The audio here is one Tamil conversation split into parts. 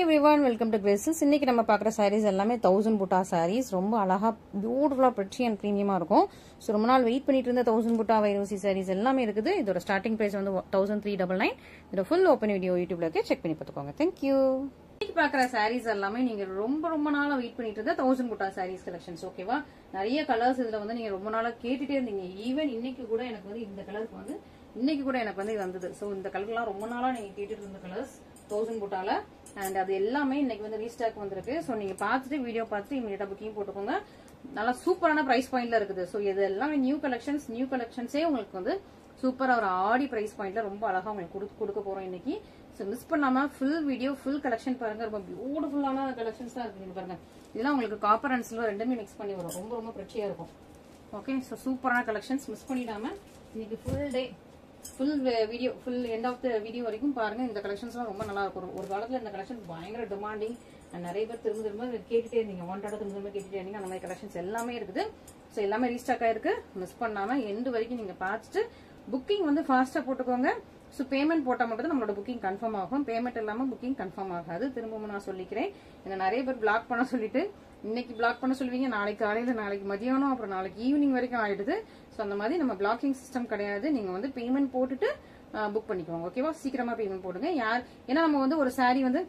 everyone, welcome to Graces. இன்னைக்கு நம்ம பார்க்குற sarees எல்லாமே 1000 புட்டா sarees. ரொம்ப அழகா பியூட்டிஃபுல்லா pretty and premium-ஆ இருக்கும். ஸோ ரொம்ப நாள் வெயிட் பண்ணிட்டு இருந்த 1000 புட்டா வைரோசி sarees எல்லாமே இருக்குது. இதோட ஸ்டார்டிங் பிரைஸ் வந்து 1399. இதோட ஃபுல் ஓப்பன் வீடியோ யூடியூப்ல இருக்கு, செக் பண்ணி பார்த்துக்கோங்க. தேங்க்யூ. இன்னைக்கு பார்க்குற sarees எல்லாமே நீங்க ரொம்ப நாளா வெயிட் பண்ணிட்டு இருந்த 1000 புட்டா sarees கலெக்ஷன்ஸ். ஓகேவா? நிறைய கலர்ஸ் இதுல வந்து நீங்க ரொம்ப நாளா கேட்டுட்டே இருந்தீங்க. ஈவன் இன்னைக்கு கூட எனக்கு வந்து இந்த கலருக்கு வந்து இன்னைக்கு கூட எனக்கு வந்து வந்தது. ஸோ இந்த கலர்லாம் ரொம்ப நாளா நீங்க கேட்டுட்டு இருந்த கலர்ஸ் 1000 புட்டால. அண்ட் அது எல்லாமே இன்னைக்கு வந்து ரீஸ்டாக் வந்திருக்கு. ஸோ நீங்க பார்த்துட்டு வீடியோ பார்த்துட்டு இமீடியட்டா புக்கிங் போட்டுக்கோங்க. நல்லா சூப்பரான பிரைஸ் பாயிண்ட்ல இருக்குது. ஸோ இது எல்லாமே நியூ கலெக்ஷன்ஸே உங்களுக்கு வந்து சூப்பரா ஒரு ஆடி பிரைஸ் பாயிண்ட்ல ரொம்ப அழகா உங்களுக்கு கொடுக்க போறோம் இன்னைக்கு. ஸோ மிஸ் பண்ணாம ஃபுல் வீடியோ ஃபுல் கலெக்ஷன் பாருங்க. ரொம்ப பியூட்டிஃபுல்லான கலெக்ஷன்ஸ் தான் இருக்கு பாருங்க. இதெல்லாம் உங்களுக்கு காப்பர் அண்ட் சில்வர் ரெண்டுமே மிக்ஸ் பண்ணி வரும். ரொம்ப பிரச்சியா இருக்கும். ஓகே, ஸோ சூப்பரான கலெக்ஷன்ஸ் மிஸ் பண்ணிடாம இன்னைக்கு full day full video full end of the video வரைக்கும் பாருங்க. இந்த கலெக்ஷன்ஸ்லாம் ரொம்ப நல்லா இருக்கும். ஒரு காலத்துல இந்த கலெக்ஷன் பயங்கர டிமாண்டிங். நிறைய பேர் திரும்ப கேட்டுட்டே இருந்தீங்க, வாண்டடா திரும்ப கேட்டுட்டே இருந்தீங்க. அந்த மாதிரி கலெக்ஷன்ஸ் எல்லாமே இருக்குது. ஸோ எல்லாமே ரீஸ்டாக் ஆயிருக்கு. மிஸ் பண்ணாம எண்டு வரைக்கும் நீங்க பார்த்துட்டு புக்கிங் வந்து ஃபாஸ்டா போட்டுக்கோங்க. ஸோ பேமெண்ட் போட்டால் மட்டும் தான் நம்மளோட புக்கிங் கன்ஃபார்ம் ஆகும். பேமெண்ட் இல்லாமல் புக்கிங் கன்ஃபார்ம் ஆகாது. திரும்பவும் நான் சொல்லிக்கிறேன். என்ன நிறைய பேர் பிளாக் பண்ண சொல்லிட்டு இன்னைக்கு பிளாக் பண்ண சொல்லுவீங்க, நாளைக்கு காலையில, நாளைக்கு மதியானம், அப்புறம் நாளைக்கு ஈவினிங் வரைக்கும் ஆயிடுது. ஸோ அந்த மாதிரி நம்ம பிளாக்கிங் சிஸ்டம் கிடையாது. நீங்க வந்து பேமெண்ட் போட்டுட்டு புக் பண்ணிக்கோங்க. ஓகேவா? சீக்கிரமா பேமெண்ட் போடுங்க. ஏன்னா நம்ம வந்து ஒரு சாரி வந்து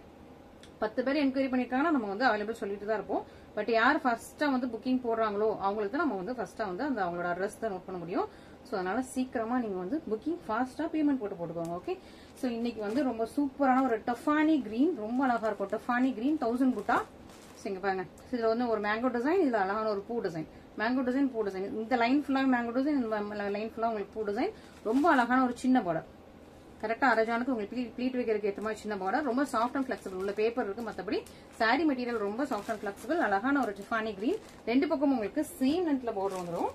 10 பேர் என்கொயரி பண்ணிருக்காங்கன்னா நம்ம வந்து அவைலபிள் சொல்லிட்டு தான் இருப்போம். பட் யார் ஃபர்ஸ்டா வந்து புக்கிங் போடுறாங்களோ அவங்களுக்கு தான் நம்ம வந்து ஃபர்ஸ்டா வந்து அந்த அவங்களோட அட்ரஸ் தான் நோட் பண்ண முடியும். ஸோ அதனால சீக்கிரமா நீங்க வந்து புக்கிங் ஃபாஸ்டா பேமெண்ட் போட்டுக்கோங்க. ஓகே, ஸோ இன்னைக்கு வந்து ரொம்ப சூப்பரான ஒரு டஃபானி கிரீன், ரொம்ப அழகா இருக்கும். டஃபானி கிரீன் 1000 புட்டா. இங்க பாருங்க, இதுல வந்து ஒரு மேங்கோ டிசைன், இதுல அழகான ஒரு பூ டிசைன், மேங்கோ டிசைன், பூ டிசைன். இந்த லைன் ஃபுல்லா மேங்கோ டிசைன், இந்த லைன் ஃபுல்லா உங்களுக்கு பூ டிசைன். ரொம்ப அழகான ஒரு சின்ன பார்டர். கரெக்டா அரஜானுக்கு உங்களுக்கு ப்ளீட் வைக்கிறதுக்கு ஏற்ற மாதிரி சின்ன பார்டர். ரொம்ப சாஃப்ட் அண்ட் பிளெக்சிபிள் உள்ள பேப்பர் இருக்கு. மற்றபடி சாரி மெட்டீரியல் ரொம்ப சாஃப்ட் அண்ட் பிளெக்சிபிள். அழகான ஒரு டிஃபானி கிரீன். ரெண்டு பக்கமும் உங்களுக்கு சேம் லென்த்ல பார்டர் வந்துடும்.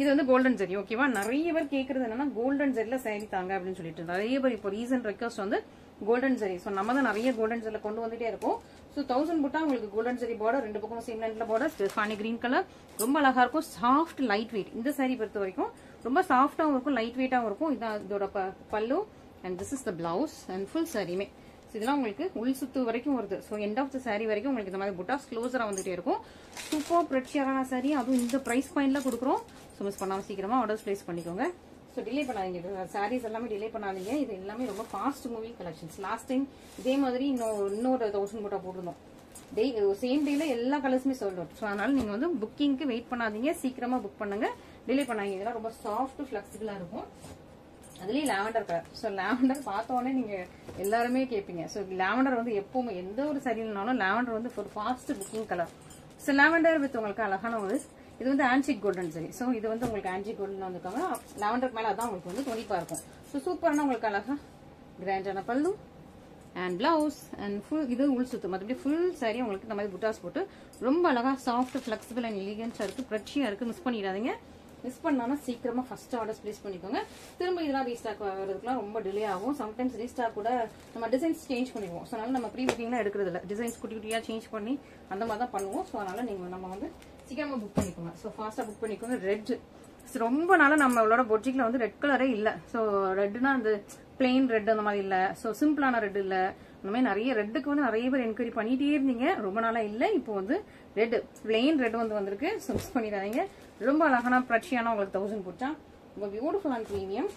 இது வந்து கோல்டன் ஜெரி. ஓகேவா? நிறைய பேர் கேட்கறது என்னன்னா கோல்டன் ஜெரில சாரி தாங்க அப்படின்னு சொல்லிட்டு நிறைய பேர் இப்போ ரீசன்ட் ரெக்வஸ்ட் வந்து கோல்டன் ஜெரி. ஸோ நம்ம தான் நிறைய கோல்டன் ஜெரில கொண்டு வந்துட்டே இருக்கோம். ஸோ 1000 புட்டா உங்களுக்கு கோல்டன் ஜெரி பார்டர், ரெண்டு பக்கம் சேம் லென்த்ல பார்டர், ஸ்டெஃபானி கிரீன் கலர். ரொம்ப அழகா இருக்கும். Soft light weight. இந்த சாரி பொறுத்த வரைக்கும் ரொம்ப சாஃப்டாவும் இருக்கும், லைட் வெயிட்டாவும் இருக்கும். இதான் இதோட பல்லு and this is the blouse and full சாரியுமே. இதெல்லாம் உங்களுக்கு உள் சுத்து வரைக்கும் வருது. So end of the sari வரைக்கும் உங்களுக்கு இந்த மாதிரி புட்டாஸ் க்ளோஸரா வந்துட்டே இருக்கும். சூப்பர் பிரெட்சியரான சாரி, அதுவும் இந்த பிரைஸ் பாயிண்ட்ல கொடுக்குறோம். ஸோ மிஸ் பண்ணாம சீக்கிரமா ஆர்டர்ஸ் பிளேஸ் பண்ணிக்கோங்க. ஸோ டிலே பண்ணாதீங்க, சாரீஸ் எல்லாமே டிலே பண்ணாதீங்க. இது எல்லாமே ரொம்ப fast moving collections. Last time இதே மாதிரி இன்னொரு 1000 புட்டா போட்டிருந்தோம். சேம் டேல எல்லா கலர்ஸுமே சொல்லணும். ஸோ அதனால நீங்க வந்து புக்கிங்க்கு வெயிட் பண்ணாதீங்க, சீக்கிரமா புக் பண்ணுங்க, டிலே பண்ணாதீங்க. இதெல்லாம் ரொம்ப சாஃப்ட் பிளெக்சிபிளா இருக்கும். அதுலயும் லாவெண்டர் கலர். ஸோ லாவெண்டர் பார்த்தோன்னே நீங்க எல்லாருமே கேட்பீங்க. ஸோ லாவெண்டர் வந்து எப்பவுமே எந்த ஒரு சரியில்லைனாலும் லாவெண்டர் வந்து ஒரு fast booking colour. So lavender with உங்களுக்கு அழகான ஒரு இது வந்து ஆன்டிக் கோல்டன் சரி. ஸோ இது வந்து உங்களுக்கு ஆன்டிக் கோல்டன் வந்துருக்காங்க. லாவெண்டருக்கு மேல அதான் உங்களுக்கு வந்து துணிப்பா இருக்கும். ஸோ சூப்பரான உங்களுக்கு அழகா கிராண்டான பல்லு அண்ட் பிளவுஸ் அண்ட் ஃபுல் இது உள் சுத்து. மற்றபடி ஃபுல் சாரி உங்களுக்கு இந்த மாதிரி புட்டாஸ் போட்டு ரொம்ப அழகா சாஃப்ட் பிளெக்சிபிள் அண்ட் எலிகன்ஸா இருக்கு, பிரச்சியா இருக்கு. மிஸ் பண்ணிடாதீங்க. மிஸ் பண்ணாம சீக்கிரமா ஃபர்ஸ்ட் ஆர்டர்ஸ் பிளேஸ் பண்ணிக்கோங்க. திரும்ப இதெல்லாம் ரீஸ்டாக் ஆகிறதுக்குலாம் ரொம்ப டிலே ஆகும். சம்டைம்ஸ் ரீஸ்டாக் கூட நம்ம டிசைன்ஸ் சேஞ்ச் பண்ணிடுவோம். ஸோ அதனால நம்ம ப்ரீ புக்கிங்லாம் எடுக்கிறது இல்லை. டிசைன்ஸ் குட்டி குட்டியா சேஞ்ச் பண்ணி அந்த மாதிரி தான் பண்ணுவோம். ஸோ அதனால நீங்க நம்ம வந்து சீக்கிரமா புக் பண்ணிக்கோங்க. ஸோ ஃபாஸ்டா புக் பண்ணிக்கோங்க. ரெட் ரொம்ப நாளா நம்மளோட பொட்டிக்ல வந்து ரெட் கலரே இல்ல. ஸோ ரெட்னா அந்த பிளெயின் ரெட் அந்த மாதிரி இல்ல. ஸோ சிம்பிளான ரெட் இல்ல. இந்த மாதிரி நிறைய ரெட்டுக்கு வந்து நிறைய பேர் என்கொயரி பண்ணிட்டே இருந்தீங்க. ரொம்ப நாளா இல்ல. இப்போ வந்து ரெட் பிளெயின் ரெட் வந்து வந்திருக்கு. ஸோ மிஸ் பண்ணிடாதீங்க. ரொம்ப அழகான பிரச்சியான உங்களுக்கு 1000 புட்டா. ரொம்ப பியூட்டிஃபுல் அண்ட் பிரீமியம்.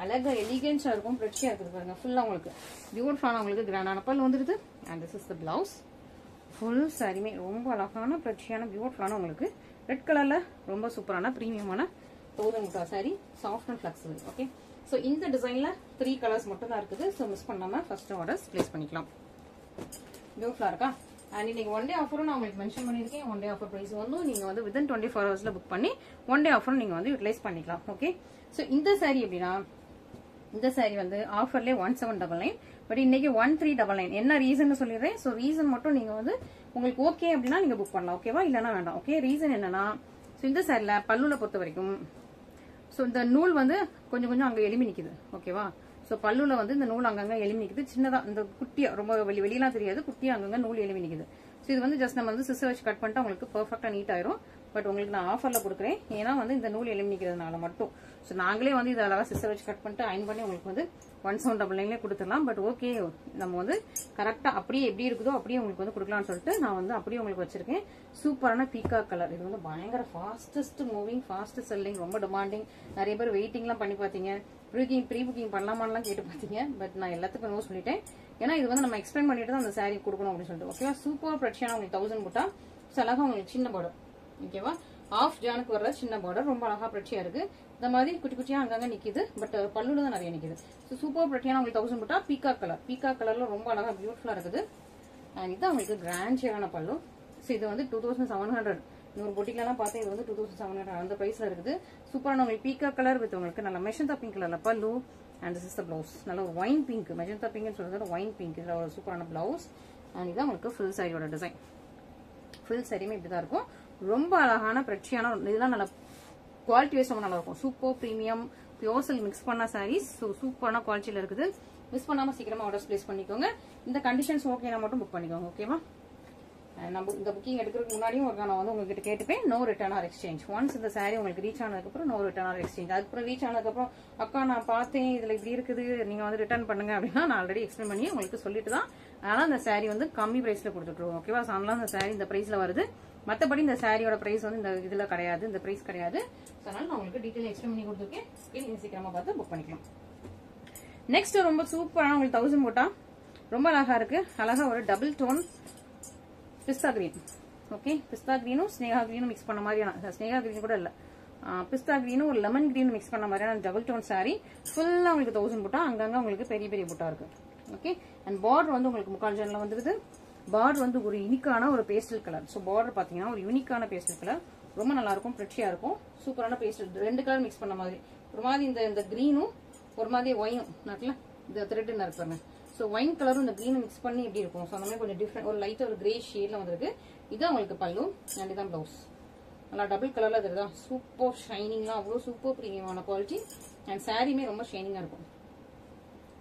அழகா எலிகன்ஸா இருக்கும், பிரச்சியா இருக்குது பாருங்க. ஃபுல்லா உங்களுக்கு பியூட்டிஃபுல்லான உங்களுக்கு கிராண்டான பல் வந்துருது. And this is the blouse. Full சாரியுமே ரொம்ப அழகான பிரச்சியான பியூட்டிஃபுல்லான உங்களுக்கு ரெட் கலர்ல ரொம்ப சூப்பரான பிரீமியமான 1000 புட்டா sorry, soft and flexible. Okay, so இந்த டிசைன்ல 3 கலர்ஸ் மட்டும் தான் இருக்குது. ஸோ மிஸ் பண்ணாம ஃபர்ஸ்ட் ஆர்டர்ஸ் பிளேஸ் பண்ணிக்கலாம். பியூட்டிஃபுல்லா இருக்கா? அண்ட் இன்னைக்கு ஒன் டே ஆஃபரும் நான் உங்களுக்கு மென்ஷன் பண்ணிருக்கேன். ஒன் டே ஆஃபர் பிரைஸ் வந்து நீங்க வந்து வித்தின் 24 ஹவர்ஸ்ல புக் பண்ணி ஒன் டே ஆஃபர் நீங்க வந்து யூட்டிலைஸ் பண்ணிக்கலாம். ஓகே, ஸோ இந்த சாரி எப்படின்னா இந்த சாரி வந்து ஆஃபர்லேயே 1799. பட் இன்னைக்கு 1399. என்ன ரீசன் சொல்லிடுறேன். ஸோ ரீசன் மட்டும் நீங்க வந்து உங்களுக்கு ஓகே அப்படின்னா நீங்க புக் பண்ணலாம். ஓகேவா? இல்லைன்னா வேண்டாம். ஓகே, ரீசன் என்னன்னா ஸோ இந்த சாரில பல்லுல பொறுத்த வரைக்கும் ஸோ இந்த நூல் வந்து கொஞ்சம் அங்க எலும்பி நிக்குது. ஓகேவா? ஸோ பல்லுல வந்து இந்த நூல் அங்கங்க எலும்பி நிக்குது. சின்னதா இந்த குட்டியா ரொம்ப வெளியெல்லாம் தெரியாது, குட்டியா அங்கங்க நூல் எலும்பி நிக்குது. ஸோ இது வந்து ஜஸ்ட் நம்ம வந்து சிசர் வச்சு கட் பண்ணிட்டா உங்களுக்கு பெர்ஃபெக்டா நீட் ஆயிரும். பட் உங்களுக்கு நான் ஆஃபர்ல கொடுக்குறேன். ஏன்னா வந்து இந்த நூல் எலும்பி நிக்கிறதுனால மட்டும். ஸோ நாங்களே வந்து இதை அழகா சிசர் வச்சு கட் பண்ணிட்டு அயன் பண்ணி உங்களுக்கு வந்து 1799 கொடுத்துடலாம். பட் ஓகே, நம்ம வந்து கரெக்டா அப்படியே எப்படி இருக்குதோ அப்படியே உங்களுக்கு வந்து கொடுக்கலாம்னு சொல்லிட்டு நான் வந்து அப்படியே உங்களுக்கு வச்சிருக்கேன். சூப்பரான பீகா கலர். இது வந்து பயங்கர ஃபாஸ்டஸ்ட் மூவிங், ஃபாஸ்ட் செல்லிங், ரொம்ப டிமாண்டிங். நிறைய பேர் வெயிட்டிங்லாம் பண்ணி பார்த்தீங்க, ப்ரீ புக்கிங் பண்ணலாமான்லாம் கேட்டு பார்த்தீங்க. பட் நான் எல்லாத்துக்கும் நோ சொல்லிட்டேன். ஏன்னா இது வந்து நம்ம எக்ஸ்பிளைன் பண்ணிட்டு தான் அந்த சாரீ கொடுக்கணும் அப்படின்னு சொல்லிட்டு. ஓகேவா, சூப்பர் பிரச்சனை உங்களுக்கு 1000 புட்டா. ஸோ அழகா உங்களுக்கு சின்ன பார்டர். ஓகேவா, ஆஃப் ஜானுக்கு வர்ற சின்ன பார்டர் ரொம்ப அழகா பிரச்சியா இருக்கு. இந்த மாதிரி குட்டி குட்டியா அங்கங்க நிக்குது. பட் பல்லுல தான் நிறைய நிக்குது. ஸோ சூப்பர் பிரச்சியான உங்களுக்கு 1000 புட்டா. பீகா கலர். பீகா கலர்ல ரொம்ப அழகா பியூட்டிஃபுல்லா இருக்குது. அண்ட் இது உங்களுக்கு கிராண்டியான பல்லு. ஸோ இது வந்து 2700. இன்னொரு பொட்டிக்கலாம் பார்த்தேன், இது வந்து 2700 அந்த பிரைஸ்ல இருக்குது. சூப்பரான உங்களுக்கு பீகா கலர் வித் உங்களுக்கு நல்ல மெஜந்தா பிங்க் கலர்ல பல்லு. And this is the blouse. நல்ல ஒரு ஒயின் பிங்க், மெஜந்தா பிங்க்னு சொல்றது ஒயின் பிங்க். இதுல ஒரு சூப்பரான பிளவுஸ். அண்ட் இதான் உங்களுக்கு ஃபுல் சாரியோட டிசைன். ஃபுல் சாரியுமே இப்படிதான் இருக்கும். ரொம்ப அழகான பிரச்சியான, இதெல்லாம் நல்ல குவாலிட்டி வைஸ் ரொம்ப நல்லா இருக்கும். Super premium pure silk mix பண்ண சாரீஸ். சூப்பரான குவாலிட்டியில இருக்குது. மிஸ் பண்ணாம சீக்கிரமா ஆர்டர்ஸ் பிளேஸ் பண்ணிக்கோங்க. இந்த கண்டிஷன்ஸ் ஓகேனா மட்டும் புக் பண்ணிக்கோங்க. ஓகேவா, நம்ம இந்த புக்கிங் எடுக்கிறதுக்கு முன்னாடியும் ஒரு நான் வந்து உங்ககிட்ட கேட்டுப்பேன், no return or exchange. Once இந்த சாரி உங்களுக்கு ரீச் ஆனதுக்கப்புறம் நோ ரிட்டர்ன் ஆர் எக்ஸ்சேஞ்ச். அதுக்கப்புறம் ரீச் ஆனதுக்கப்புறம் அக்கா நான் பார்த்தேன் இதுல இப்படி இருக்குது, நீங்க வந்து ரிட்டர்ன் பண்ணுங்க அப்படின்னா நான் ஆல்ரெடி எக்ஸ்பிளைன் பண்ணி உங்களுக்கு சொல்லிட்டு தான். அதனால இந்த சாரி வந்து கம்மி பிரைஸ்ல கொடுத்துட்டுருவோம். ஓகேவா, அதனால இந்த சாரி இந்த பிரைஸ்ல வருது. மற்றபடி இந்த சாரியோட பிரைஸ் வந்து இந்த இதுல கிடையாது, இந்த பிரைஸ் கிடையாது. அதனால நான் உங்களுக்கு டீடைல் எக்ஸ்பிளைன் பண்ணி கொடுத்துருக்கேன். நீங்க சீக்கிரமா பார்த்து புக் பண்ணிக்கலாம். நெக்ஸ்ட் ரொம்ப சூப்பரான உங்களுக்கு 1000 போட்டா ரொம்ப அழகா இருக்கு. அழகா ஒரு டபுள் டோன் பிஸ்தா கிரீன். ஓகே, பிஸ்தா கிரீனும் ஸ்னேகா கிரீனும் மிக்ஸ் பண்ண மாதிரியான, ஸ்னேகா கிரீன் கூட இல்ல, பிஸ்தா கிரீனும் ஒரு லெமன் கிரீன் மிக்ஸ் பண்ண மாதிரியான டபுள் டோன் சாரி. ஃபுல்லா உங்களுக்கு 1000 புட்டா. அங்கங்க உங்களுக்கு பெரிய பெரிய புட்டா இருக்கு. ஓகே, அண்ட் பார்டர் வந்து உங்களுக்கு முக்கால் ஜன்ல வந்துருது. பார்டர் வந்து ஒரு யூனிக்கான ஒரு பேஸ்டல் கலர். ஸோ பார்டர் பாத்தீங்கன்னா ஒரு யூனிக்கான பேஸ்டல் கலர். ரொம்ப நல்லா இருக்கும், பிரிச்சியா இருக்கும். சூப்பரான பேஸ்டல், 2 கலர் மிக்ஸ் பண்ண மாதிரி. ஒரு மாதிரி இந்த கிரீனும் ஒரு மாதிரி ஒயினும் நட்டுல இந்த த்ரெட்னு இருப்பாங்க. ஸோ ஒயின் கலரும் இந்த கிரீனும் மிக்ஸ் பண்ணி எப்படி இருக்கும். ஸோ அந்த மாதிரி கொஞ்சம் டிஃப்ரெண்ட், ஒரு லைட்டா ஒரு கிரே ஷேட்ல வந்திருக்கு. இதான் உங்களுக்கு பல்லு அண்ட் இதான் பிளவுஸ். நல்லா டபுள் கலர்ல தெரியுதா. சூப்பர் ஷைனிங்லாம் அவ்வளோ சூப்பர் பிரீமியமான குவாலிட்டி. அண்ட் சாரியுமே ரொம்ப ஷைனிங்கா இருக்கும்.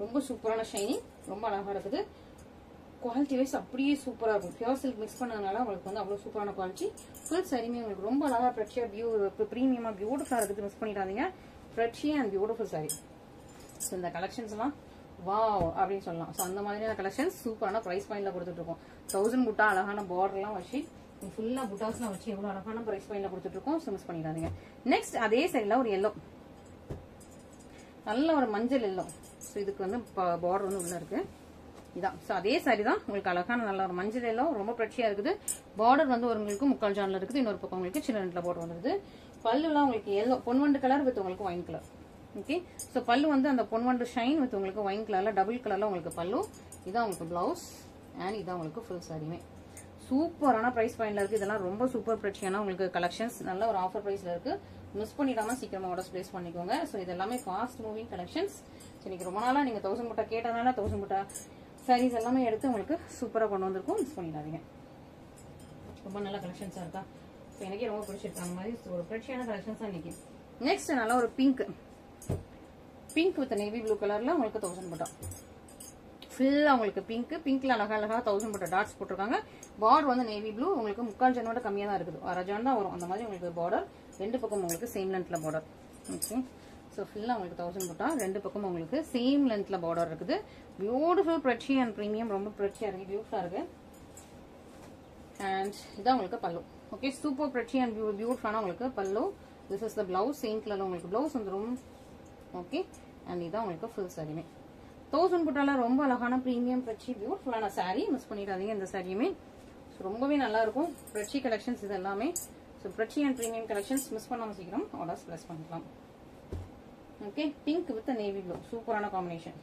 ரொம்ப சூப்பரான ஷைனிங், ரொம்ப அழகா இருக்குது. குவாலிட்டி வைஸ் அப்படியே சூப்பரா இருக்கும். பியோர் சில்க் மிக்ஸ் பண்ணதுனால உங்களுக்கு வந்து அவ்வளவு சூப்பரான குவாலிட்டி. ஃபுல் சாரியுமே உங்களுக்கு ரொம்ப அழகா பிரச்சியா பிரீமியமா பியூட்டிஃபுல்லா இருக்குது. மிஸ் பண்ணிடாதீங்க. பிரச்சியா அண்ட் பியூட்டிஃபுல் சாரி. ஸோ இந்த கலெக்ஷன்ஸ் எல்லாம் வாவ் அப்படின்னு சொல்லலாம். ஸோ அந்த மாதிரியான கலெக்ஷன்ஸ் சூப்பரான பிரைஸ் பாயிண்ட்ல கொடுத்துட்டு இருக்கோம். 1000 புட்டா அழகான பார்டர் எல்லாம் வச்சு ஃபுல்லா புட்டாஸ்லாம் வச்சு எவ்வளவு அழகான பிரைஸ் பாயிண்ட்ல கொடுத்துட்டு இருக்கோம். ஸோ மிஸ் பண்ணிடாதீங்க. நெக்ஸ்ட் அதே சைட்ல ஒரு எல்லோ, நல்ல ஒரு மஞ்சள் எல்லோ. ஸோ இதுக்கு வந்து பார்டர் வந்து உள்ள இருக்கு. இதான். ஸோ அதே சாரி தான் உங்களுக்கு அழகான நல்ல ஒரு மஞ்சள் எல்லாம் ரொம்ப பிரச்சியா இருக்குது. பார்டர் வந்து உங்களுக்கு முக்கால் ஜான்ல இருக்குது. இன்னொரு பக்கம் உங்களுக்கு சின்ன ரெண்டுல பார்டர் வந்துருது. பல்லுலாம் உங்களுக்கு எல்லோ பொன்வண்டு கலர் வித் உங்களுக்கு ஒயின் கலர். ஓகே, ஸோ பல்லு வந்து அந்த பொன்வண்டு ஷைன் வித் உங்களுக்கு ஒயின் கலர்ல டபுள் கலர்ல உங்களுக்கு பல்லு. இதான் உங்களுக்கு பிளவுஸ் அண்ட் இதான் உங்களுக்கு ஃபுல் சாரியுமே. சூப்பரான பிரைஸ் பாயிண்ட்ல இருக்கு. இதெல்லாம் ரொம்ப சூப்பர் பிரச்சியான உங்களுக்கு கலெக்ஷன்ஸ். நல்ல ஒரு ஆஃபர் பிரைஸ்ல இருக்கு. மிஸ் பண்ணிடாம சீக்கிரமா ஆர்டர்ஸ் பிளேஸ் பண்ணிக்கோங்க. ஸோ இது எல்லாமே ஃபாஸ்ட் மூவிங் கலெக்ஷன்ஸ். இன்னைக்கு ரொம்ப நாளா நீங்க 1000 புட்டா கேட்டதுனால 1000 புட்டா சாரீஸ் எல்லாமே எடுத்து உங்களுக்கு சூப்பரா கொண்டு வந்திருக்கும். மிஸ் பண்ணிடாதீங்க. ரொம்ப நல்ல கலெக்ஷன்ஸா இருக்கா. ஸோ எனக்கே ரொம்ப பிடிச்சிருக்கு. அந்த மாதிரி ஒரு பிரச்சியான கலெக்ஷன்ஸ் தான் இன்னைக்கு. நெக்ஸ்ட் நல்ல ஒரு பிங்க் வித் நேவி ப்ளூ கலர்ல உங்களுக்கு 1000 புட்டா. ஃபுல்லா உங்களுக்கு பிங்க்ல அழகா 1000 புட்டா டாட்ஸ் போட்டிருக்காங்க. பார்டர் வந்து நேவி ப்ளூ. உங்களுக்கு முக்கால் ஜனோட கம்மியா தான் இருக்குது. 1/2 ஜான் தான் வரும். அந்த மாதிரி உங்களுக்கு பார்டர். 2 பக்கம் உங்களுக்கு சேம் லென்த்ல பார்டர். ஓகே, ஸோ ஃபுல்லா உங்களுக்கு 1000 புட்டா. 2 பக்கம் உங்களுக்கு சேம் லென்த்ல பார்டர் இருக்குது. பியூட்டிஃபுல் பிரச்சி அண்ட் பிரீமியம். ரொம்ப பிரச்சியா இருக்கு, பியூட்டிஃபுல்லா இருக்கு. அண்ட் இதான் உங்களுக்கு பல்லு. ஓகே, சூப்பர் பிரச்சி அண்ட் பியூட்டிஃபுல்லான உங்களுக்கு பல்லு. This is the blouse. Same கலர்ல உங்களுக்கு பிளவுஸ் வந்துடும். ஓகே, அண்ட் இதான் உங்களுக்கு ஃபுல் சாரியுமே. 1000 புட்டால ரொம்ப அழகான பிரீமியம் பிரச்சி பியூட்டிஃபுல்லான சாரி. மிஸ் பண்ணிடாதீங்க. இந்த சாரியுமே ரொம்பவே நல்லா இருக்கும். பிரச்சி கலெக்ஷன்ஸ் இது எல்லாமே. ஸோ பிரச்சி அண்ட் பிரீமியம் கலெக்ஷன்ஸ் மிஸ் பண்ணாம சீக்கிரம் ஆர்டர்ஸ் பிளேஸ் பண்ணிக்கலாம். Okay, pink with navy blue சூப்பரான combination.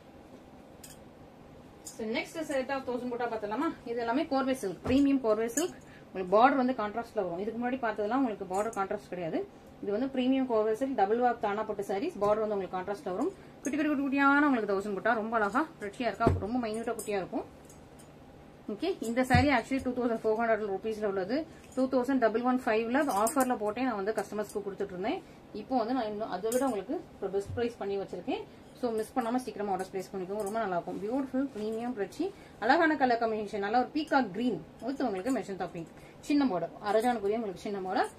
Next set of 1000 butta பார்த்தலாமா. இது எல்லாமே korvai silk, premium korvai silk. உங்களுக்கு பார்டர் வந்து கான்ட்ராஸ்ட்ல வரும். இதுக்கு முன்னாடி பார்த்ததெல்லாம் உங்களுக்கு பார்டர் கான்ட்ராஸ்ட் கிடையாது. இது வந்து premium korvai silk double warp தானா போட்ட சாரீஸ். பார்டர் வந்து உங்களுக்கு கான்ட்ராஸ்ட்ல வரும். குட்டி குட்டியான உங்களுக்கு 1000 புட்டா. ரொம்ப அழகா பிரச்சியா இருக்கா. ரொம்ப மைன்யூட்டா குட்டியா இருக்கும். ஓகே, இந்த சாரி ஆக்சுவலி 2400 ரூபீஸ்ல உள்ளது. 2115ல ஆஃபர்ல போட்டே நான் வந்து கஸ்டமர்ஸ்க்கு கொடுத்துட்டு இருந்தேன். இப்போ வந்து நான் இன்னும் அதை விட உங்களுக்கு பெஸ்ட் பிரைஸ் பண்ணி வச்சிருக்கேன். ஸோ மிஸ் பண்ணாம சீக்கிரமா ஆர்டர்ஸ் பிளேஸ் பண்ணிக்கோங்க. ரொம்ப நல்லா இருக்கும். பியூட்டிஃபுல் பிரீமியம் பிரச்சி அழகான கலர் காம்பினேஷன். நல்ல ஒரு பீகாக் கிரீன் வித் உங்களுக்கு மெஜந்தா பிங்க். சின்ன பார்டர் 1/2 ஜானுக்குரிய உங்களுக்கு சின்ன பார்டர்.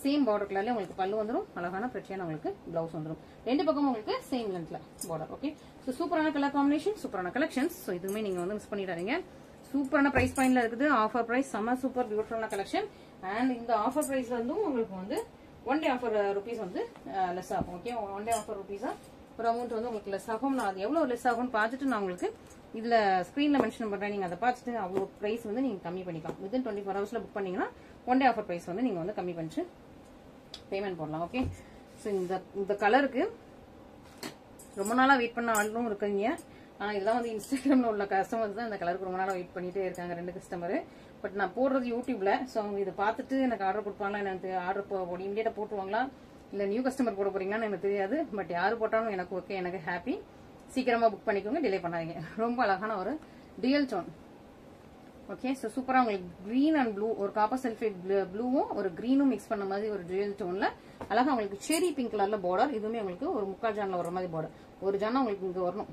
சேம் பார்டர் கலர்ல உங்களுக்கு பல்லு வந்துடும், அழகான பிரச்சனை உங்களுக்கு பிளவுஸ் வந்துடும். ரெண்டு பக்கமும் உங்களுக்கு சேம் லென்த்ல பார்டர். ஓகே, ஸோ சூப்பரான கலர் காம்பினேஷன், சூப்பரான கலெக்ஷன்ஸ். ஸோ இதுவுமே நீங்க வந்து மிஸ் பண்ணிடாதீங்க. சூப்பரான பிரைஸ் பாயிண்ட்ல இருக்குது, ஆஃபர் பிரைஸ், செம்ம சூப்பர் பியூட்டிஃபுல்லான கலெக்ஷன். அண்ட் இந்த ஆஃபர் பிரைஸ் வந்து உங்களுக்கு வந்து ஒன் டே ஆஃபர் ருபீஸ் வந்து லெஸ் ஆகும். ஓகே, ஒன் டே ஆஃபர் ருபீஸா ஒரு அமௌண்ட் வந்து உங்களுக்கு லெஸ் ஆகும். நான் அது எவ்வளவு லெஸ் ஆகும்னு பார்த்துட்டு நான் உங்களுக்கு இதுல ஸ்கிரீன்ல மென்ஷன் பண்றேன். நீங்க அதை பார்த்துட்டு அவ்வளவு பிரைஸ் வந்து நீங்க கம்மி பண்ணிக்கலாம். வித்தின் 24 ஹவர்ஸ்ல புக் பண்ணீங்கன்னா ஒன் டே ஆஃபர் பிரைஸ் வந்து நீங்க வந்து கம்மி பண்ணிட்டு பேமெண்ட் போடலாம். ஓகே, ஸோ இந்த கலருக்கு ரொம்ப நாளா வெயிட் பண்ண ஆளும் இருக்குங்க. ஆனா இதெல்லாம் வந்து இன்ஸ்டாகிராம்ல உள்ள கஸ்டமர்ஸ் தான் இந்த கலருக்கு ரொம்ப நாளா வெயிட் பண்ணிட்டே இருக்காங்க, 2 கஸ்டமர். பட் நான் போடுறது யூடியூப்ல, ஸோ அவங்க இதை பார்த்துட்டு எனக்கு ஆர்டர் கொடுப்பாங்களா, எனக்கு ஆர்டர் இமீடியட்டா போட்டுருவாங்களா, இல்ல நியூ கஸ்டமர் போட போறீங்களான்னு எனக்கு தெரியாது. பட் யாரு போட்டாலும் எனக்கு ஓகே, எனக்கு ஹாப்பி. சீக்கிரமா புக் பண்ணிக்கோங்க, டிலே பண்ணாதீங்க. ரொம்ப அழகான ஒரு டியூல் டோன். ஓகே, ஸோ சூப்பரா உங்களுக்கு கிரீன் அண்ட் ப்ளூ, ஒரு காப்பர் சல்ஃபேட் ப்ளூவும் ஒரு கிரீனும் மிக்ஸ் பண்ண மாதிரி ஒரு டியூல் டோன்ல அழகா உங்களுக்கு செரி பிங்க் கலர்ல பார்டர். இதுவுமே உங்களுக்கு ஒரு முக்கால் ஜான்ல வர மாதிரி பார்டர். ஒரு ஜானா உங்களுக்கு இங்க வரணும்.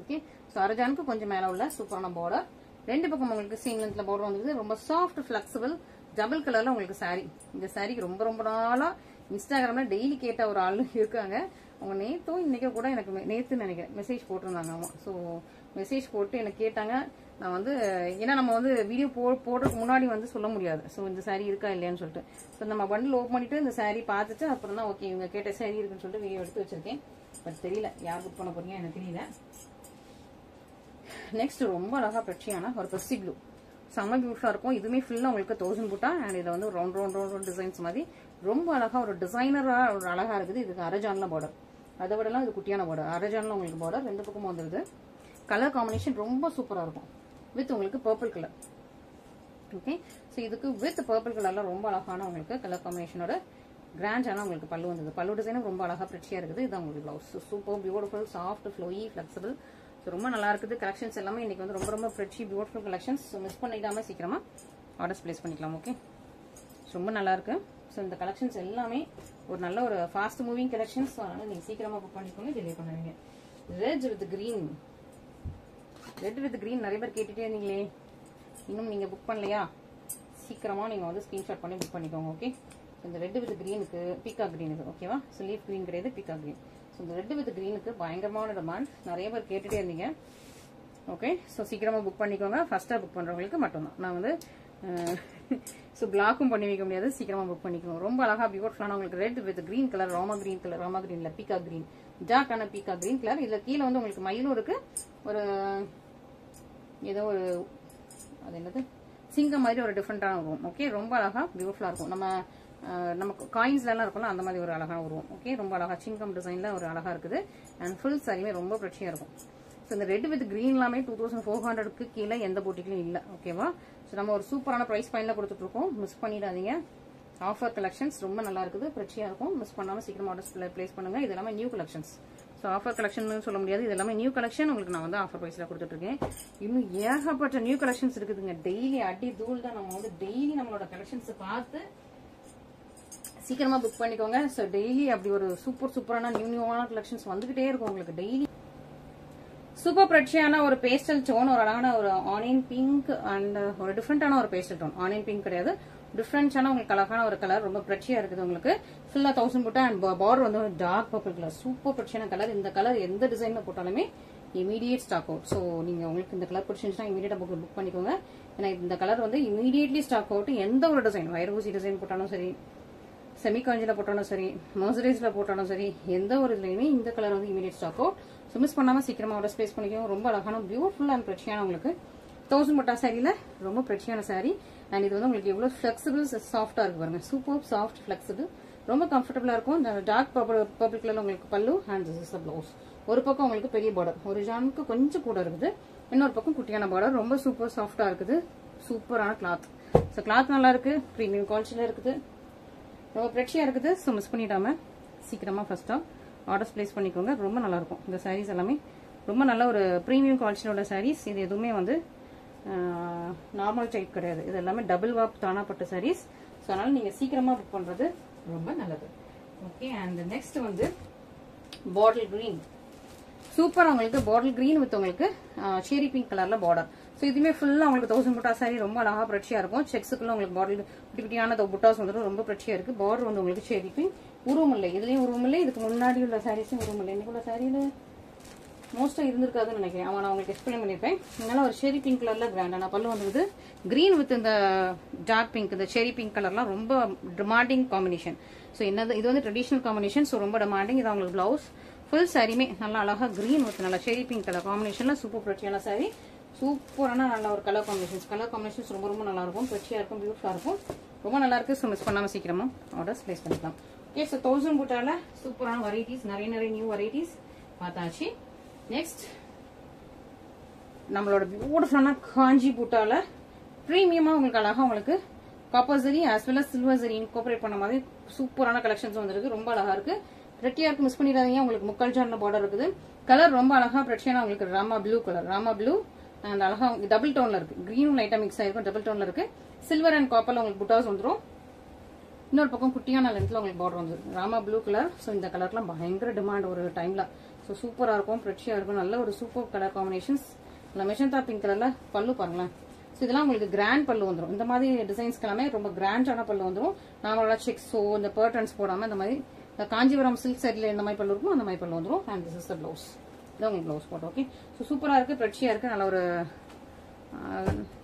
ஓகே, ஸோ அரை ஜானுக்கு கொஞ்சம் மேல உள்ள சூப்பரான பார்டர். ரெண்டு பக்கம் உங்களுக்கு சேம் லென்த்ல பார்டர் வந்து ரொம்ப சாஃப்ட் பிளெக்சிபிள் டபுள் கலர்ல உங்களுக்கு சாரி. இந்த சாரிக்கு ரொம்ப ரொம்ப நாளா இன்ஸ்டாகிராம்ல டெய்லி கேட்ட ஒரு ஆளு இருக்காங்க. அவங்க நேத்தும் இன்னைக்கு கூட எனக்கு நேத்து நினைக்கிறேன் மெசேஜ் போட்டிருந்தாங்க. ஆமா, ஸோ மெசேஜ் போட்டு எனக்கு கேட்டாங்க. நான் வந்து ஏன்னா நம்ம வந்து வீடியோ போடுறதுக்கு முன்னாடி வந்து சொல்ல முடியாது, ஸோ இந்த சாரி இருக்கா இல்லையான்னு சொல்லிட்டு. ஸோ நம்ம பண்டில் ஓப்பன் பண்ணிட்டு இந்த சாரி பார்த்துட்டு அப்புறம் தான் ஓகே இவங்க கேட்ட சாரி இருக்குன்னு சொல்லிட்டு வீடியோ எடுத்து வச்சிருக்கேன். பட் தெரியல யார் புக் பண்ண போறீங்க எனக்கு தெரியல. நெக்ஸ்ட் ரொம்ப அழகா பிரச்சியான ஒரு பெஸ்டி ப்ளூ, செம்ம பியூட்டிஃபுல்லா இருக்கும். இதுவுமே ஃபுல்லா உங்களுக்கு 1000 புட்டா. அண்ட் இதுல வந்து ரவுண்ட் டிசைன்ஸ் மாதிரி ரொம்ப அழகா ஒரு டிசைனரா ஒரு அழகா இருக்குது. இதுக்கு அரஜான்ல பார்டர், அதை விடலாம் இது குட்டியான பார்டர். அரஜான்ல உங்களுக்கு பார்டர் ரெண்டு பக்கமும் வந்துருது. கலர் காம்பினேஷன் ரொம்ப சூப்பரா இருக்கும் வித் உங்களுக்கு பர்பிள் கலர். ஓகே, ஸோ இதுக்கு வித் பர்பிள் கலர்ல ரொம்ப அழகான உங்களுக்கு கலர் காம்பினேஷனோட கிராண்டான உங்களுக்கு பல்லு வந்தது. பல்லு டிசைனும் ரொம்ப அழகா பிரிச்சியா இருக்குது. இது உங்களுக்கு blouse. Super beautiful soft flowy flexible, ரொம்ப நல்லா இருக்குது. கலெக்ஷன்ஸ் எல்லாமே இன்னைக்கு வந்து ரொம்ப ரொம்ப பிரிச்சி பியூட்டிஃபுல் கலெக்ஷன்ஸ். மிஸ் பண்ணிடாம சீக்கிரமா ஆர்டர்ஸ் பிளேஸ் பண்ணிக்கலாம். ஓகே, ரொம்ப நல்லா இருக்கு. ஸோ இந்த கலெக்ஷன்ஸ் எல்லாமே ஒரு நல்ல ஒரு ஃபாஸ்ட் மூவிங் கலெக்ஷன்ஸ். அதனால நீங்க சீக்கிரமா புக் பண்ணிக்கோங்க, டிலே பண்ணுவீங்க. Red with green, red with green நிறைய பேர் கேட்டுட்டே இருந்தீங்களே, இன்னும் நீங்க புக் பண்ணலையா? சீக்கிரமா நீங்க வந்து ஸ்கிரீன்ஷாட் பண்ணி புக் பண்ணிக்கோங்க. ஓகே, இந்த ரெட் வித் கிரீனுக்கு பீக்கா கிரீனுக்கு ஓகேவா? ஸோ லீஃப் கிரீன் கிடையாது, பீக்கா கிரீன். ஸோ இந்த ரெட் வித் கிரீனுக்கு பயங்கரமான டிமாண்ட், நிறைய பேர் கேட்டுட்டே இருந்தீங்க. ஓகே, ஸோ சீக்கிரமா புக் பண்ணிக்கோங்க. ஃபர்ஸ்டா புக் பண்றவங்களுக்கு மட்டும்தான். நான் வந்து ஸோ பிளாக்கும் பண்ணி வைக்க முடியாது, சீக்கிரமா புக் பண்ணிக்கோங்க. ரொம்ப அழகா பியூட்டிஃபுல்லான உங்களுக்கு red with green colour, rama green colour, rama கிரீன்ல பீக்கா கிரீன், டார்க்கான பீக்கா கிரீன் கலர். இதுல கீழே வந்து உங்களுக்கு மயிலும் இருக்கு, ஒரு ஏதோ ஒரு அது என்னது சிங்கம் மாதிரி ஒரு டிஃப்ரெண்டான உருவம். ஓகே, ரொம்ப அழகா பியூட்டிஃபுல்லா இருக்கும். நமக்கு காயின்ஸ்ல எல்லாம் இருக்கும்ல அந்த மாதிரி ஒரு அழகான உருவம். ஓகே, ரொம்ப அழகா சிங்கம் டிசைன்ல ஒரு அழகா இருக்குது. அண்ட் ஃபுல் சாரியுமே ரொம்ப பிரச்சியா இருக்கும். ஸோ இந்த ரெட் வித் கிரீன் எல்லாமே 2400க்கு கீழே எந்த போட்டிகளும் இல்லை. ஓகேவா? ஸோ நம்ம ஒரு சூப்பரான பிரைஸ் பாயிண்ட்ல கொடுத்துட்டு இருக்கோம், மிஸ் பண்ணிடாதீங்க. ஆஃபர் கலெக்ஷன்ஸ் ரொம்ப நல்லா இருக்குது, பிரச்சியா இருக்கும். மிஸ் பண்ணாம சீக்கிரமா ஆர்டர்ஸ் பிளேஸ் பண்ணுங்க. இது எல்லாமே new collections. So offer collection சொல்ல முடியாது, இது எல்லாமே நியூ கலெக்ஷன். உங்களுக்கு நான் வந்து ஆஃபர் பிரைஸ்ல கொடுத்துட்டு இருக்கேன். இன்னும் ஏகப்பட்ட நியூ கலெக்ஷன்ஸ் இருக்குதுங்க. டெய்லி அடி தூள் தான். நம்ம வந்து டெய்லி நம்மளோட கலெக்ஷன்ஸ் பார்த்து சீக்கிரமா புக் பண்ணிக்கோங்க. ஸோ டெய்லி அப்படி ஒரு சூப்பரான நியூவான கலெக்ஷன்ஸ் வந்துகிட்டே இருக்கும் உங்களுக்கு டெய்லி. சூப்பர் பிரச்சியான ஒரு பேஸ்டல் டோன், ஒரு அழகான ஒரு ஆனியன் பிங்க் அண்ட் ஒரு டிஃப்ரெண்டான ஒரு பேஸ்டல் டோன். ஆனியன் பிங்க் கிடையாது, டிஃப்ரெண்டான உங்களுக்கு அழகான ஒரு கலர், ரொம்ப பிரச்சியா இருக்குது உங்களுக்கு. ஃபுல்லா 1000 போட்டா அண்ட் பார்டர் வந்து ஒரு டார்க் பர்பிள் கலர், சூப்பர் பிரச்சியான கலர். இந்த கலர் எந்த டிசைன்ல போட்டாலுமே இமீடியட் ஸ்டாக் அவுட். ஸோ நீங்க உங்களுக்கு இந்த கலர் பிடிச்சிருந்துச்சுன்னா இமீடியட்டா புக் பண்ணிக்கோங்க. ஏன்னா இந்த கலர் வந்து இமீடியட்லி ஸ்டாக் அவுட். எந்த ஒரு டிசைன், வைரூசி டிசைன் போட்டாலும் சரி, செமி காஞ்சில போட்டாலும் சரி, மர்சரைஸ்ல போட்டாலும் சரி, எந்த ஒரு இதுலயுமே இந்த கலர் வந்து immediate stock out. So miss பண்ணாம சீக்கிரமா ஆர்டர் பிளேஸ் பண்ணிக்கோங்க. ரொம்ப அழகான பியூட்டிஃபுல் அண்ட் பிரச்சியான உங்களுக்கு 1000 போட்டா சாரியில ரொம்ப பிரச்சியான சாரி. அண்ட் இது வந்து உங்களுக்கு எவ்வளவு பிளெக்சிபிள் சாஃப்டா இருக்கு பாருங்க. சூப்பர் சாஃப்ட் பிளெக்சிபிள், ரொம்ப கம்ஃபர்டபுளா இருக்கும். இந்த டார்க் பர்பிள் கலர்ல உங்களுக்கு பல்லு and this is the blouse. ஒரு பக்கம் உங்களுக்கு பெரிய பார்டர், ஒரு ஜானுக்கு கொஞ்சம் கூட இருக்குது, இன்னொரு பக்கம் குட்டியான பார்டர். ரொம்ப சூப்பர் சாஃப்டா இருக்குது, சூப்பரான கிளாத். ஸோ கிளாத் நல்லா இருக்கு, பிரீமியம் குவாலிட்டியில இருக்குது, ரொம்ப பிரச்சியா இருக்குது. ஸோ மிஸ் பண்ணிடாம சீக்கிரமா ஃபர்ஸ்டா ஆர்டர்ஸ் பிளேஸ் பண்ணிக்கோங்க. ரொம்ப நல்லா இருக்கும். இந்த சாரீஸ் எல்லாமே ரொம்ப நல்ல ஒரு பிரீமியம் குவாலிட்டியோட சாரீஸ். இது எதுவுமே வந்து நார்மல் டைப் கிடையாது, இது எல்லாமே டபுள் வாப் தானாப்பட்ட சாரீஸ். ஸோ அதனால நீங்க சீக்கிரமா புக் பண்றது ரொம்ப நல்லது. ஓகே, அண்ட் நெக்ஸ்ட் வந்து பாட்டில் கிரீன், சூப்பர் உங்களுக்கு பாட்டில் கிரீன் வித் உங்களுக்கு ஷேரி பிங்க் கலர்ல பார்டர். ஸோ இதுவுமே ஃபுல்லா உங்களுக்கு 1000 புட்டா சாரி ரொம்ப அழகா பிரச்சியா இருக்கும். செக்ஸுக்குள்ள உங்களுக்கு பாட்டில் குட்டி குட்டியான புட்டாஸ் வந்துடும், ரொம்ப பிரச்சியா இருக்கு. பார்டர் வந்து உங்களுக்கு ஷேரி பிங்க், உருவம் இல்லை, இதுலயும் உருவம் இல்லை, இதுக்கு முன்னாடி உள்ள சாரீஸும் உருவம் இல்லை. இன்னைக்குள்ள சாரியில மோஸ்டா இருந்திருக்காதுன்னு நினைக்கிறேன். நான் உங்களுக்கு எக்ஸ்பிளைன் பண்ணிருப்பேன். இதனால ஒரு ஷெரி பிங்க் கலர்ல கிராண்டான பல்லு வந்து கிரீன் வித் இந்த டார்க் பிங்க், இந்த ஷெரி பிங்க் கலர்லாம் ரொம்ப டிமாண்டிங் காம்பினேஷன். ஸோ என்னது இது வந்து ட்ரெடிஷனல் காம்பினேஷன். ஸோ ரொம்ப டிமாண்டிங். இது உங்களுக்கு பிளவுஸ் ஃபுல் சாரியுமே நல்லா அழகா கிரீன் வித் நல்லா ஷெரி பிங்க் கலர் காம்பினேஷன்ல சூப்பர் பிரச்சியான சாரி. சூப்பரான நல்ல ஒரு கலர் காம்பினேஷன்ஸ் ரொம்ப ரொம்ப நல்லா இருக்கும், பிரச்சியா இருக்கும், பியூட்டிஃபுல்லா இருக்கும், ரொம்ப நல்லா இருக்கு. ஸோ மிஸ் பண்ணாம சீக்கிரமா ஆர்டர்ஸ் பிளேஸ் பண்ணிக்கலாம். ஓகே, ஸோ 1000 புட்டால சூப்பரான வெரைட்டிஸ், நிறைய நியூ வெரைட்டிஸ் பார்த்தாச்சு. நெக்ஸ்ட் நம்மளோட பியூட்டிஃபுல்லான காஞ்சி பூட்டால பிரீமியமா உங்களுக்கு அழகா உங்களுக்கு copper zari as well as silver zari incorporate பண்ண மாதிரி சூப்பரான கலெக்ஷன்ஸ் வந்திருக்கு. ரொம்ப அழகா இருக்கு, ரெட்டியா இருக்கு, மிஸ் பண்ணிடாதீங்க. உங்களுக்கு முக்கால் ஜான்ல பார்டர் இருக்குது. கலர் ரொம்ப அழகா பிரச்சனை உங்களுக்கு Rama blue colour, Rama blue and அழகா டபுள் டோன்ல இருக்கு. கிரீனும் லைட்டா மிக்ஸ் ஆயிருக்கும், டபுள் டோன்ல இருக்கு. சில்வர் அண்ட் காப்பர்ல உங்களுக்கு புட்டாஸ் வந்துடும். இன்னொரு பக்கம் குட்டியான லென்த்ல உங்களுக்கு பார்டர் வந்துடும், ராமா ப்ளூ கலர். ஸோ இந்த கலர்லாம் பயங்கர டிமாண்ட் ஒரு டைம்ல. ஸோ சூப்பரா இருக்கும், பிரச்சியா இருக்கும், நல்ல ஒரு super colour combinations. Magenta pink கலர்ல பல்லு பாருங்களேன். ஸோ இதெல்லாம் உங்களுக்கு கிராண்ட் பல்லு வந்துடும். இந்த மாதிரி டிசைன்ஸ்க்கு எல்லாமே ரொம்ப கிராண்டான பல்லு வந்துடும். நார்மலா செக்ஸோ இந்த பர்டன்ஸ் போடாம இந்த மாதிரி காஞ்சிபுரம் சில்க் சைட்ல இந்த மாதிரி பல்லு இருக்கும், அந்த மாதிரி பல்லு வந்துடும். And this is the blouse. இதான் உங்களுக்கு பிளவுஸ் போட்டோம். ஓகே, ஸோ சூப்பரா இருக்கு, பிரச்சியா இருக்கு,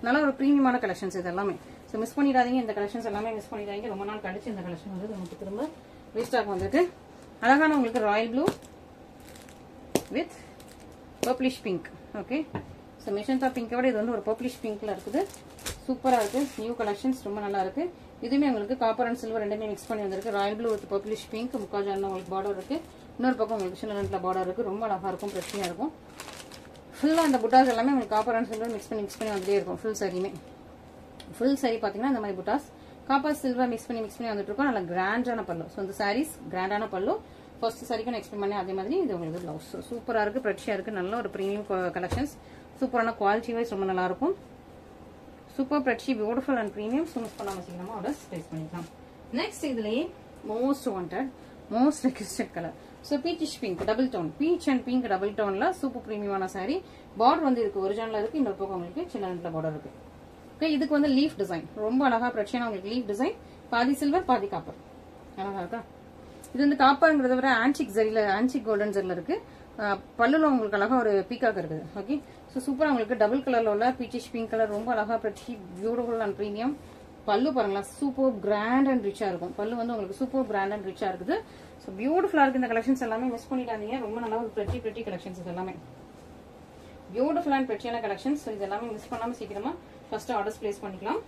நல்ல ஒரு பிரீமியமான கலெக்ஷன்ஸ் இது எல்லாமே. ஸோ மிஸ் பண்ணிடாதீங்க, இந்த கலெக்ஷன்ஸ் எல்லாமே மிஸ் பண்ணிடாதீங்க. ரொம்ப நாள் கழிச்சு இந்த கலெக்ஷன் வந்து நமக்கு திரும்ப ரீஸ்டாக் வந்திருக்கு. அழகான உங்களுக்கு royal blue with purplish pink. Okay, so magenta பிங்கை விட இது வந்து ஒரு பர்பிளிஷ் பிங்க்ல இருக்குது. சூப்பரா இருக்கு, நியூ கலெக்ஷன்ஸ் ரொம்ப நல்லா இருக்கு. இதுவுமே உங்களுக்கு காப்பர் அண்ட் சில்வர் ரெண்டுமே மிக்ஸ் பண்ணி வந்திருக்கு. Royal blue with purplish pink, முக்கால் ஜான்ல உங்களுக்கு பார்டர் இருக்கு. இன்னொரு பக்கம் உங்களுக்கு சின்ன லென்த்ல பார்டர் இருக்கு. ரொம்ப அழகா இருக்கும், பிரச்சனையா இருக்கும். ஃபுல்லா அந்த புட்டாஸ் எல்லாமே உங்களுக்கு காப்பர் அண்ட் சில்வர் மிக்ஸ் பண்ணி வந்துட்டே இருக்கும். ஃபுல் சாரியுமே ஃபுல் சாரி பாத்தீங்கன்னா இந்த மாதிரி புட்டாஸ் காப்பர் சில்வர் மிக்ஸ் பண்ணி வந்துட்டு இருக்கும். நல்ல கிராண்டான பல்லு. ஸோ இந்த சாரீஸ் கிராண்டான பல்லு. ஃபர்ஸ்ட் சாரிக்கும் எக்ஸ்பிளைன் பண்ணி அதே மாதிரி இது உங்களுக்கு பிளவுஸ். சூப்பரா இருக்கு, பிரச்சியா இருக்கு, நல்ல ஒரு பிரீமியம் கலெக்ஷன்ஸ். சூப்பரான குவாலிட்டி வைஸ் ரொம்ப நல்லா இருக்கும். சூப்பர் பிரச்சி, beautiful and premium. So miss பண்ணாம சீக்கிரமா ஆர்டர்ஸ் பிளேஸ் பண்ணிக்கலாம். நெக்ஸ்ட் இதுலயே most wanted, most requested colour. So peachish pink double tone, peach and pink double டோன்ல சூப்பர் பிரீமியமான சாரி. பார்டர் வந்து இருக்கு, ஒரிஜினலா இருக்கு. இன்னொரு பக்கம் உங்களுக்கு சின்ன லென்த்ல பார்டர் இருக்கு. ஓகே, இதுக்கு வந்து லீஃப் டிசைன் ரொம்ப அழகா பிரச்சனை உங்களுக்கு லீஃப் டிசைன். பாதி சில்வர் பாதி காப்பர், அழகா இருக்கா? இது வந்து காப்பர்ங்கிறத விட ஆன்டிக் ஜரியில, ஆன்டிக் கோல்டன் ஜரில இருக்கு. பல்லுல உங்களுக்கு அழகா ஒரு பீக்காக் இருக்குது. ஓகே, ஸோ சூப்பரா உங்களுக்கு டபுள் கலர்ல உள்ள பீச்சிஷ் பிங்க் கலர் ரொம்ப அழகா பிரச்சி, பியூட்டிஃபுல் அண்ட் பிரீமியம். பல்லு பாருங்களா, சூப்பர் கிராண்ட் அண்ட் ரிச்சா இருக்கும். பல்லு வந்து உங்களுக்கு சூப்பர் கிராண்ட் அண்ட் ரிச்சா இருக்குது. ஸோ பியூட்டிஃபுல்லா இருக்கு. இந்த கலெக்ஷன்ஸ் எல்லாமே மிஸ் பண்ணிட்டாதீங்க. ரொம்ப நல்லா ஒரு பிரட்டி கலெக்ஷன்ஸ் எல்லாமே பியூட்டிஃபுல் அண்ட் பிரச்சியான கலெக்ஷன்ஸ். ஸோ இது எல்லாமே மிஸ் பண்ணாம சீக்கிரமா ஃபர்ஸ்ட் ஆர்டர்ஸ் பிளேஸ் பண்ணிக்கலாம்.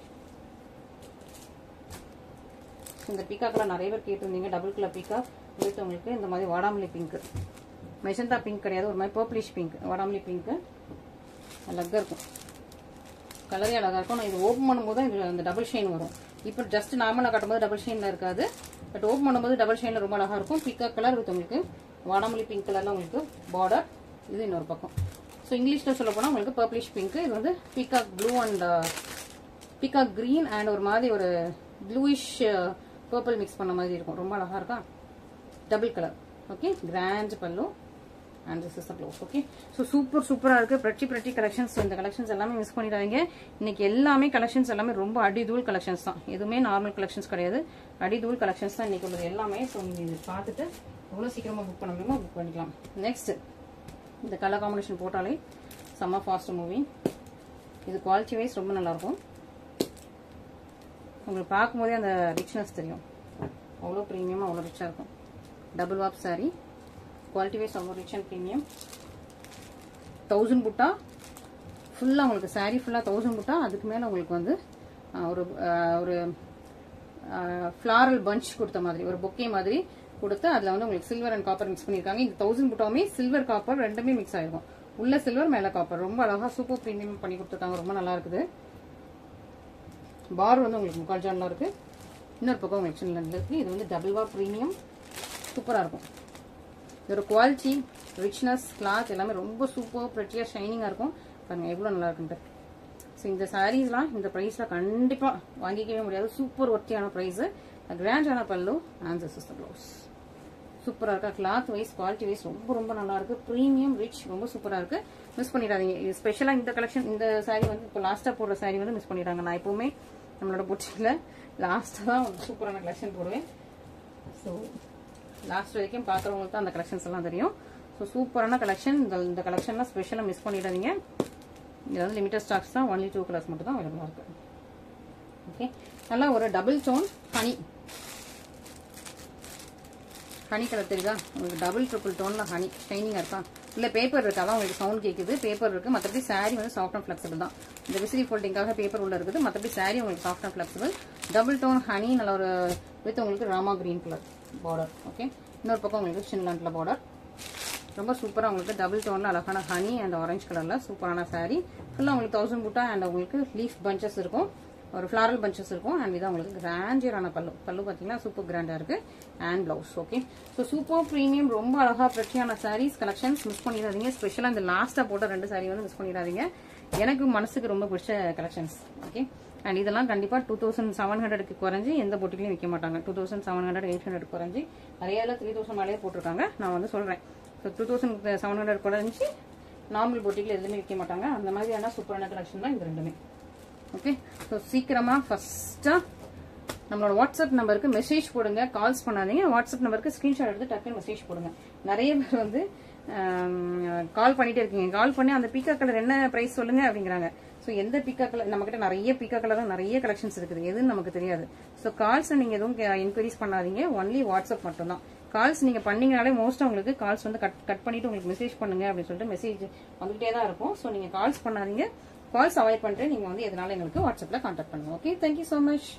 இந்த பீக்காக்ல நிறைய பேர் கேட்டிருந்தீங்க. டபுள் கலர் பீக்காக் வித் உங்களுக்கு இந்த மாதிரி வாடாமல்லி பிங்க், மெஜந்தா பிங்க் கிடையாது, ஒரு மாதிரி பர்பிளிஷ் பிங்க், வாடாமல்லி பிங்க் அழகா இருக்கும். கலரே அழகா இருக்கும். நான் இது ஓப்பன் பண்ணும்போது தான் இது அந்த டபுள் ஷைன் வரும். இப்போ ஜஸ்ட் நார்மலா காட்டும்போது டபுள் ஷைன்ல இருக்காது, பட் ஓப்பன் பண்ணும்போது டபுள் ஷைன்ல ரொம்ப அழகா இருக்கும். பீக்காக் கலர் வித் உங்களுக்கு வாடாமல்லி பிங்க் கலர்ல உங்களுக்கு பார்டர். இது இன்னொரு பக்கம். ஸோ இங்கிலீஷ்ல சொல்ல போனா உங்களுக்கு பர்பிளிஷ் பிங்க். இது வந்து peacock blue and peacock green and ஒரு மாதிரி ஒரு ப்ளூயிஷ் பர்பிள் மிக்ஸ் பண்ண மாதிரி இருக்கும். ரொம்ப அழகா இருக்கா? Double colour. ஓகே, கிராண்ட் பல்லு and this is the blouse. Okay, so சூப்பரா இருக்கு. பிரட்டி கலெக்ஷன்ஸ். இந்த கலெக்ஷன்ஸ் எல்லாமே மிஸ் பண்ணிடாதீங்க. இன்னைக்கு எல்லாமே கலெக்ஷன்ஸ் எல்லாமே ரொம்ப அடிதூள் கலெக்ஷன்ஸ் தான். எதுவுமே நார்மல் கலெக்ஷன்ஸ் கிடையாது, அடிதூள் கலெக்ஷன்ஸ் தான் இன்னைக்கு உள்ளது எல்லாமே. ஸோ நீங்க இது பார்த்துட்டு எவ்வளவு சீக்கிரமா புக் பண்ண முடியுமோ புக் பண்ணிக்கலாம். நெக்ஸ்ட் இந்த கலர் காம்பினேஷன் போட்டாலே செம்ம ஃபாஸ்ட் மூவிங். இது குவாலிட்டி வைஸ் ரொம்ப நல்லா இருக்கும். உங்களுக்கு பார்க்கும்போதே அந்த ரிச்னஸ் தெரியும். அவ்வளோ ப்ரீமியமாக அவ்வளோ ரிச்சாக இருக்கும். டபுள் வாப் சாரி, குவாலிட்டி வைஸ் அவ்வளோ ரிச் அண்ட் ப்ரீமியம். 1000 புட்டா ஃபுல்லாக உங்களுக்கு சாரி ஃபுல்லாக 1000 புட்டா. அதுக்கு மேலே உங்களுக்கு வந்து ஒரு ஃப்ளாரல் பஞ்ச் கொடுத்த மாதிரி ஒரு பொக்கே மாதிரி கொடுத்து அதில் வந்து உங்களுக்கு சில்வர் அண்ட் காப்பர் மிக்ஸ் பண்ணியிருக்காங்க. இந்த 1000 புட்டாவுமே சில்வர் காப்பர் ரெண்டுமே மிக்ஸ் ஆயிருக்கும். உள்ள சில்வர் மேலே காப்பர். ரொம்ப அழகா சூப்பர் ப்ரீமியம் பண்ணி கொடுத்துருக்காங்க. ரொம்ப நல்லா இருக்குது. பார் வந்து உங்களுக்கு முக்கால் ஜான்ல இருக்கு. இன்னொரு பக்கம் உங்களுக்கு சின்ன இருக்கு. இது வந்து டபுள் வாப் ப்ரீமியம். சூப்பரா இருக்கும். இதோட குவாலிட்டி, ரிச்னஸ், கிளாத் எல்லாமே ரொம்ப சூப்பர் பிரெட்டியா ஷைனிங்கா இருக்கும். பாருங்க எவ்வளவு நல்லா இருக்குன்ட்டு. ஸோ இந்த சாரீஸ்லாம் இந்த ப்ரைஸ்ல கண்டிப்பா வாங்கிக்கவே முடியாது. சூப்பர் ஒர்த்தியான ப்ரைஸ், கிராண்டான பல்லு and this is the blouse. சூப்பரா இருக்கா, கிளாத் வைஸ் குவாலிட்டி வைஸ் ரொம்ப ரொம்ப நல்லா இருக்கு, பிரீமியம் ரிச், ரொம்ப சூப்பரா இருக்கு. மிஸ் பண்ணிடாதீங்க. இது ஸ்பெஷலா இந்த கலெக்ஷன், இந்த சாரி வந்து இப்போ லாஸ்டா போடுற சாரி வந்து மிஸ் பண்ணிடுறாங்க. நான் எப்பவுமே நம்மளோட பொட்டிக்ல லாஸ்டா தான் சூப்பரான கலெக்ஷன் போடுவேன். ஸோ லாஸ்ட் வரைக்கும் பார்க்குறவங்களுக்கு தான் அந்த கலெக்ஷன்ஸ் எல்லாம் தெரியும். ஸோ சூப்பரான கலெக்ஷன். இந்த கலெக்ஷன்லாம் ஸ்பெஷலாக மிஸ் பண்ணிடாதீங்க. இது வந்து லிமிட்டட் ஸ்டாக்ஸ் தான், ஒன்லி 2 கலர்ஸ் மட்டும் தான் அவைலபிளாக இருக்கு. ஓகே, நல்லா ஒரு டபுள் டோன் ஹனி கலர் தெரியுதா உங்களுக்கு? டபுள் ட்ரிபிள் டோன்ல ஹனி ஷைனிங்கா இருக்கா? இல்ல பேப்பர் இருக்கு, அதான் உங்களுக்கு சவுண்ட் கேக்குது. பேப்பர் இருக்கு, மற்றபடி சாரி வந்து சாஃப்ட் அண்ட் ஃபிளெக்சிபிள் தான். இந்த விசிறி ஃபோல்டிங்காக பேப்பர் உள்ள இருக்குது, மற்றபடி சாரி உங்களுக்கு soft and flexible. Double tone honey, நல்ல ஒரு வித் உங்களுக்கு rama green colour border. Okay, இன்னொரு பக்கம் உங்களுக்கு சின்ன பார்டர். ரொம்ப சூப்பரா உங்களுக்கு டபுள் டோன்ல அழகான ஹனி அண்ட் ஆரஞ்சு கலர்ல சூப்பரான சாரி. ஃபுல்லா உங்களுக்கு 1000 புட்டா அண்ட் உங்களுக்கு லீஃப் பஞ்சஸ் இருக்கும், ஒரு ஃபிளாரல் பஞ்சஸ் இருக்கும். அண்ட் இதான் உங்களுக்கு கிராண்டியரான பல்லு பாத்தீங்கன்னா சூப்பர் கிராண்டா இருக்கு. And blouse. Okay, so super premium, ரொம்ப அழகா பிரச்சியான சாரீஸ் கலெக்ஷன்ஸ் மிஸ் பண்ணிடாதீங்க. ஸ்பெஷலா இந்த லாஸ்டா போட்ட 2 சாரி வந்து மிஸ் பண்ணிடாதீங்க. எனக்கு மனசுக்கு ரொம்ப பிடிச்ச கலெக்ஷன்ஸ். ஓகே, அண்ட் இதெல்லாம் கண்டிப்பா 2700க்கு குறைஞ்சி எந்த போட்டிலையும் விற்க மாட்டாங்க. 2700 800 குறைஞ்சி நிறைய 3000 மேலேயே போட்டிருக்காங்க. நான் வந்து சொல்றேன், ஸோ 2700 குறைஞ்சி நார்மல் போட்டிகள் எதுவுமே விற்க மாட்டாங்க. அந்த மாதிரியான சூப்பரான கலெக்ஷன் தான் இந்த ரெண்டுமே. ஓகே, ஸோ சீக்கிரமா ஃபர்ஸ்டா நம்மளோட வாட்ஸ்அப் நம்பருக்கு மெசேஜ் போடுங்க, கால்ஸ் பண்ணாதீங்க. வாட்ஸ்அப் நம்பருக்கு ஸ்கிரீன்ஷாட் எடுத்து டக்குன்னு மெசேஜ் போடுங்க. நிறைய பேர் வந்து கால் பண்ணிட்டே இருக்கீங்க. கால் பண்ணி அந்த பீக்கா கலர் என்ன பிரைஸ் சொல்லுங்க அப்படிங்கிறாங்க. ஸோ எந்த பீக்கா கலர், நம்ம கிட்ட நிறைய பீக்கா கலர் நிறைய கலெக்ஷன்ஸ் இருக்குது, எதுன்னு நமக்கு தெரியாது. ஸோ கால்ஸ் நீங்க எதுவும் என்கொயரிஸ் பண்ணாதீங்க, ஒன்லி வாட்ஸ்அப் மட்டும் தான். கால்ஸ் நீங்க பண்ணீங்கனாலே மோஸ்டா உங்களுக்கு கால்ஸ் வந்து கட் பண்ணிட்டு உங்களுக்கு மெசேஜ் பண்ணுங்க அப்படின்னு சொல்லிட்டு மெசேஜ் வந்துகிட்டே தான் இருக்கும். ஸோ நீங்க கால்ஸ் பண்ணாதீங்க, கால்ஸ் அவாய்ட் பண்ணிட்டு நீங்க வந்து எதனால எங்களுக்கு வாட்ஸ்அப்ல கான்டாக்ட் பண்ணுங்க. Okay, thank you so much.